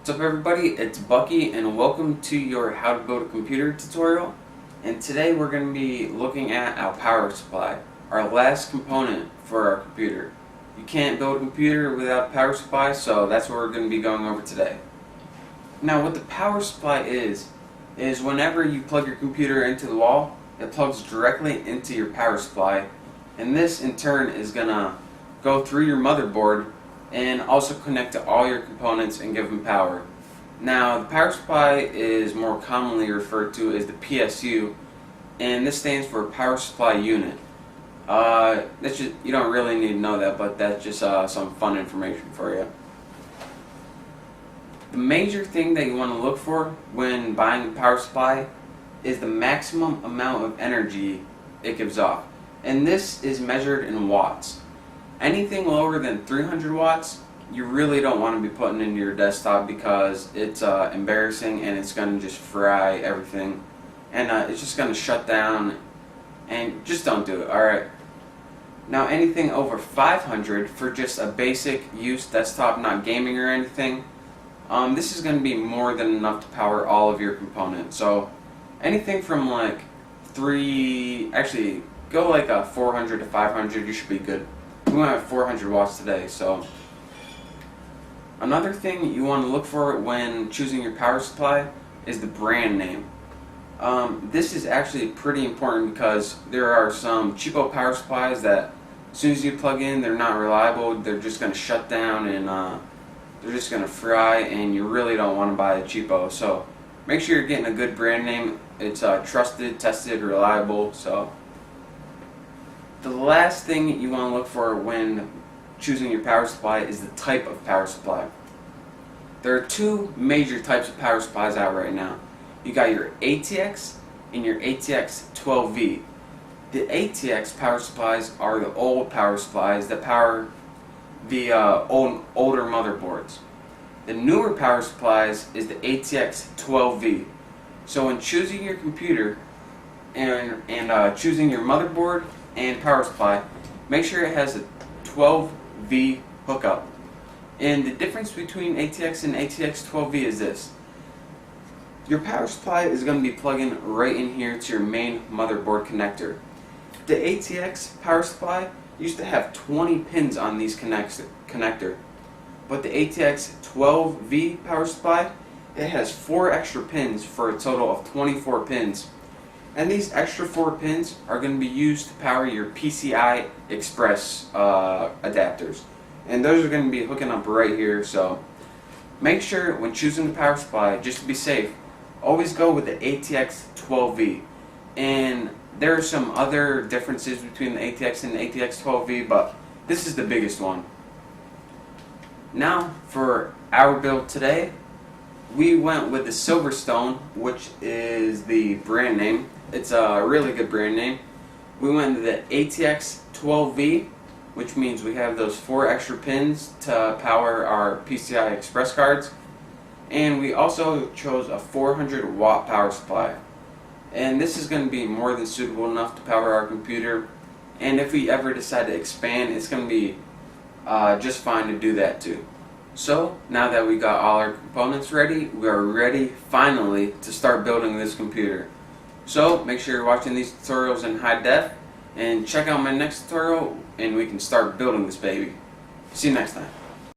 What's up everybody, it's Bucky and welcome to your how to build a computer tutorial. And today we're going to be looking at our power supply, our last component for our computer. You can't build a computer without a power supply, so that's what we're going to be going over today. Now what the power supply is whenever you plug your computer into the wall, it plugs directly into your power supply, and this in turn is going to go through your motherboard and also connect to all your components and give them power. Now the power supply is more commonly referred to as the PSU, and this stands for power supply unit. That's just, you don't really need to know that, but that's just some fun information for you. The major thing that you want to look for when buying a power supply is the maximum amount of energy it gives off, and this is measured in watts. Anything lower than 300 watts, you really don't want to be putting into your desktop because it's embarrassing and it's going to just fry everything. And it's just going to shut down, and just don't do it, alright? Now anything over 500 for just a basic use desktop, not gaming or anything, this is going to be more than enough to power all of your components. So anything from like go like a 400 to 500, you should be good. We went at 400 watts today. So another thing you want to look for when choosing your power supply is the brand name. This is actually pretty important because there are some cheapo power supplies that as soon as you plug in, they're not reliable. They're just going to shut down and they're just going to fry, and you really don't want to buy a cheapo. So make sure you're getting a good brand name. It's trusted, tested, reliable. So the last thing you want to look for when choosing your power supply is the type of power supply. There are two major types of power supplies out right now. You got your ATX and your ATX 12V. The ATX power supplies are the old power supplies that power the older motherboards. The newer power supplies is the ATX 12V. So when choosing your computer and choosing your motherboard and power supply, make sure it has a 12V hookup. And the difference between ATX and ATX 12V is this. Your power supply is going to be plugging right in here to your main motherboard connector. The ATX power supply used to have 20 pins on these connector, but the ATX 12V power supply, it has 4 extra pins for a total of 24 pins. And these extra 4 pins are going to be used to power your PCI Express adapters. And those are going to be hooking up right here. So make sure when choosing the power supply, just to be safe, always go with the ATX 12V. And there are some other differences between the ATX and the ATX 12V, but this is the biggest one. Now for our build today, we went with the Silverstone, which is the brand name. It's a really good brand name. We went with the ATX 12V, which means we have those 4 extra pins to power our PCI Express cards. And we also chose a 400 watt power supply. And this is going to be more than suitable enough to power our computer. And if we ever decide to expand, it's going to be just fine to do that too. So now that we got all our components ready, we are ready finally to start building this computer. So make sure you're watching these tutorials in high def, and check out my next tutorial and we can start building this baby. See you next time.